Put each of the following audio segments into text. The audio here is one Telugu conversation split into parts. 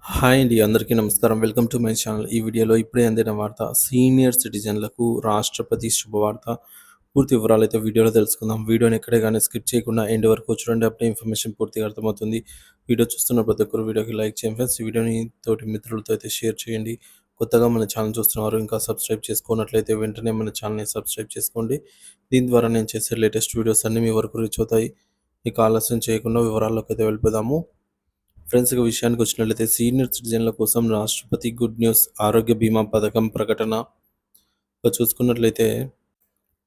హాయ్ అండి. అందరికీ నమస్కారం. Welcome to my channel. ఈ వీడియోలో ఇప్పుడే అందిన వార్త సీనియర్ సిటిజన్లకు రాష్ట్రపతి శుభవార్త. పూర్తి వివరాలైతే వీడియోలో తెలుసుకుందాం. వీడియోని ఎక్కడే గాని స్కిప్ చేయకుండా ఎండ్ వరకు చూడండి. అప్పుడే ఇన్ఫర్మేషన్ పూర్తిగా అర్థమవుతుంది. వీడియో చూస్తున్న ప్రతి ఒక్కరు వీడియోకి లైక్ చేయండి ఫ్రెండ్స్. ఈ వీడియోని తోటి మిత్రులతో అయితే షేర్ చేయండి. కొత్తగా మన ఛానల్ చూస్తున్నవారు ఇంకా సబ్స్క్రైబ్ చేసుకోనట్లయితే వెంటనే మన ఛానల్‌ని సబ్స్క్రైబ్ చేసుకోండి. దీని ద్వారా నేను చేసే లేటెస్ట్ వీడియోస్ అన్నీ మీ వరకు రీచ్ అవుతాయి. ఇక ఆలస్యం చేయకుండా వివరాల్లోకైతే వెళ్ళిపోదాము. ఫ్రెండ్స్ ఇక విషయానికి వచ్చినట్లయితే సీనియర్ సిటిజన్ల కోసం రాష్ట్రపతి గుడ్ న్యూస్ ఆరోగ్య బీమా పథకం ప్రకటన. ఇక చూసుకున్నట్లయితే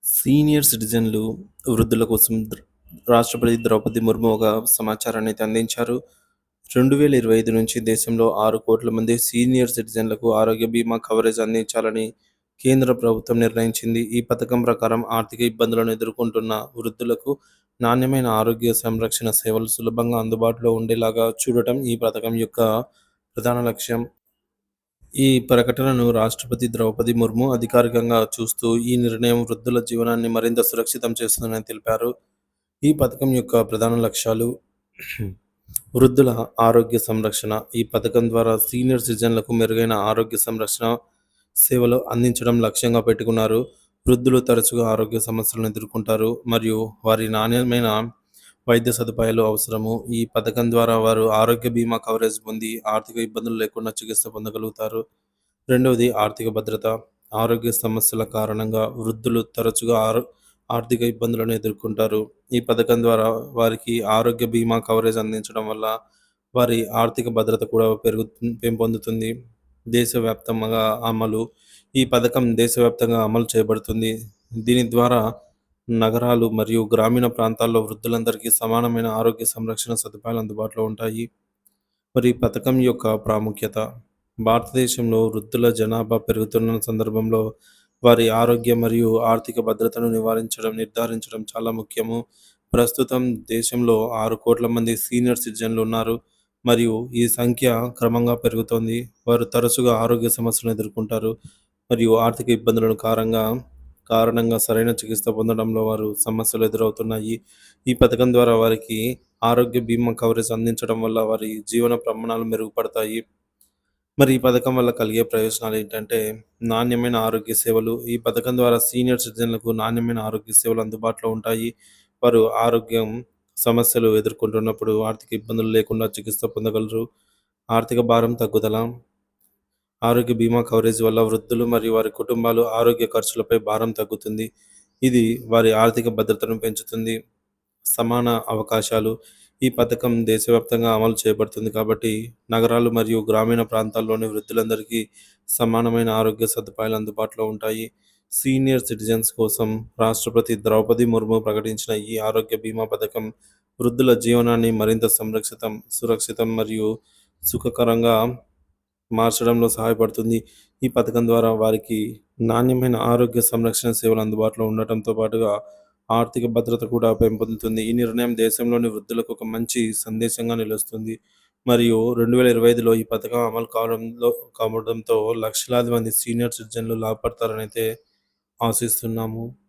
సీనియర్ సిటిజన్లు వృద్ధుల కోసం రాష్ట్రపతి ద్రౌపది ముర్ము ఒక సమాచారాన్ని అయితే అందించారు. 2025 నుంచి దేశంలో 6 కోట్ల మంది సీనియర్ సిటిజన్లకు ఆరోగ్య బీమా కవరేజ్ అందించాలని కేంద్ర ప్రభుత్వం నిర్ణయించింది. ఈ పథకం ప్రకారం ఆర్థిక ఇబ్బందులను ఎదుర్కొంటున్న వృద్ధులకు నాణ్యమైన ఆరోగ్య సంరక్షణ సేవలు సులభంగా అందుబాటులో ఉండేలాగా చూడటం ఈ పథకం యొక్క ప్రధాన లక్ష్యం. ఈ ప్రకటనను రాష్ట్రపతి ద్రౌపది ముర్ము అధికారికంగా చూస్తూ ఈ నిర్ణయం వృద్ధుల జీవనాన్ని మరింత సురక్షితం చేస్తుందని తెలిపారు. ఈ పథకం యొక్క ప్రధాన లక్ష్యాలు: వృద్ధుల ఆరోగ్య సంరక్షణ. ఈ పథకం ద్వారా సీనియర్ సిటిజన్లకు మెరుగైన ఆరోగ్య సంరక్షణ సేవలు అందించడం లక్ష్యంగా పెట్టుకున్నారు. వృద్ధులు తరచుగా ఆరోగ్య సమస్యలను ఎదుర్కొంటారు మరియు వారి నాణ్యమైన వైద్య సదుపాయాలు అవసరము. ఈ పథకం ద్వారా వారు ఆరోగ్య బీమా కవరేజ్ పొంది ఆర్థిక ఇబ్బందులు లేకుండా చికిత్స పొందగలుగుతారు. రెండవది ఆర్థిక భద్రత. ఆరోగ్య సమస్యల కారణంగా వృద్ధులు తరచుగా ఆర్థిక ఇబ్బందులను ఎదుర్కొంటారు. ఈ పథకం ద్వారా వారికి ఆరోగ్య బీమా కవరేజ్ అందించడం వల్ల వారి ఆర్థిక భద్రత కూడా పెంపొందుతుంది. దేశవ్యాప్తంగా అమలు. ఈ పథకం దేశవ్యాప్తంగా అమలు చేయబడుతుంది. దీని ద్వారా నగరాలు మరియు గ్రామీణ ప్రాంతాల్లో వృద్ధులందరికీ సమానమైన ఆరోగ్య సంరక్షణ సదుపాయాలు అందుబాటులో ఉంటాయి. మరి ఈ పథకం యొక్క ప్రాముఖ్యత: భారతదేశంలో వృద్ధుల జనాభా పెరుగుతున్న సందర్భంలో వారి ఆరోగ్య మరియు ఆర్థిక భద్రతను నిర్ధారించడం చాలా ముఖ్యము. ప్రస్తుతం దేశంలో 6 కోట్ల మంది సీనియర్ సిటిజన్లు ఉన్నారు మరియు ఈ సంఖ్య క్రమంగా పెరుగుతోంది. వారు తరచుగా ఆరోగ్య సమస్యలను ఎదుర్కొంటారు మరియు ఆర్థిక ఇబ్బందులను కారణంగా సరైన చికిత్స పొందడంలో వారు సమస్యలు ఎదురవుతున్నాయి. ఈ పథకం ద్వారా వారికి ఆరోగ్య బీమా కవరేజ్ అందించడం వల్ల వారి జీవన ప్రమాణాలు మెరుగుపడతాయి. మరి ఈ పథకం వల్ల కలిగే ప్రయోజనాలు ఏంటంటే నాణ్యమైన ఆరోగ్య సేవలు. ఈ పథకం ద్వారా సీనియర్ సిటిజన్లకు నాణ్యమైన ఆరోగ్య సేవలు అందుబాటులో ఉంటాయి. వారు ఆరోగ్యం సమస్యలు ఎదుర్కొంటున్నప్పుడు ఆర్థిక ఇబ్బందులు లేకుండా చికిత్స పొందగలరు. ఆర్థిక భారం తగ్గుదల. ఆరోగ్య బీమా కవరేజ్ వల్ల వృద్ధులు మరియు వారి కుటుంబాలు ఆరోగ్య ఖర్చులపై భారం తగ్గుతుంది. ఇది వారి ఆర్థిక భద్రతను పెంచుతుంది. సమాన అవకాశాలు. ఈ పథకం దేశవ్యాప్తంగా అమలు చేయబడుతుంది కాబట్టి నగరాలు మరియు గ్రామీణ ప్రాంతాల్లోని వృద్ధులందరికీ సమానమైన ఆరోగ్య సదుపాయాలు అందుబాటులో ఉంటాయి. సీనియర్ సిటిజన్స్ కోసం రాష్ట్రపతి ద్రౌపది ముర్ము ప్రకటించిన ఈ ఆరోగ్య బీమా పథకం వృద్ధుల జీవనాన్ని మరింత సురక్షితం మరియు సుఖకరంగా మార్చడంలో సహాయపడుతుంది. ఈ పథకం ద్వారా వారికి నాణ్యమైన ఆరోగ్య సంరక్షణ సేవలు అందుబాటులో ఉండటంతో పాటుగా ఆర్థిక భద్రత కూడా పెంపొందుతుంది. ఈ నిర్ణయం దేశంలోని వృద్ధులకు ఒక మంచి సందేశంగా నిలుస్తుంది మరియు 2025లో ఈ పథకం అమలు కావడంతో లక్షలాది మంది సీనియర్ సిటిజన్లు లాభపడతారని అయితే ఆశిస్తున్నాము.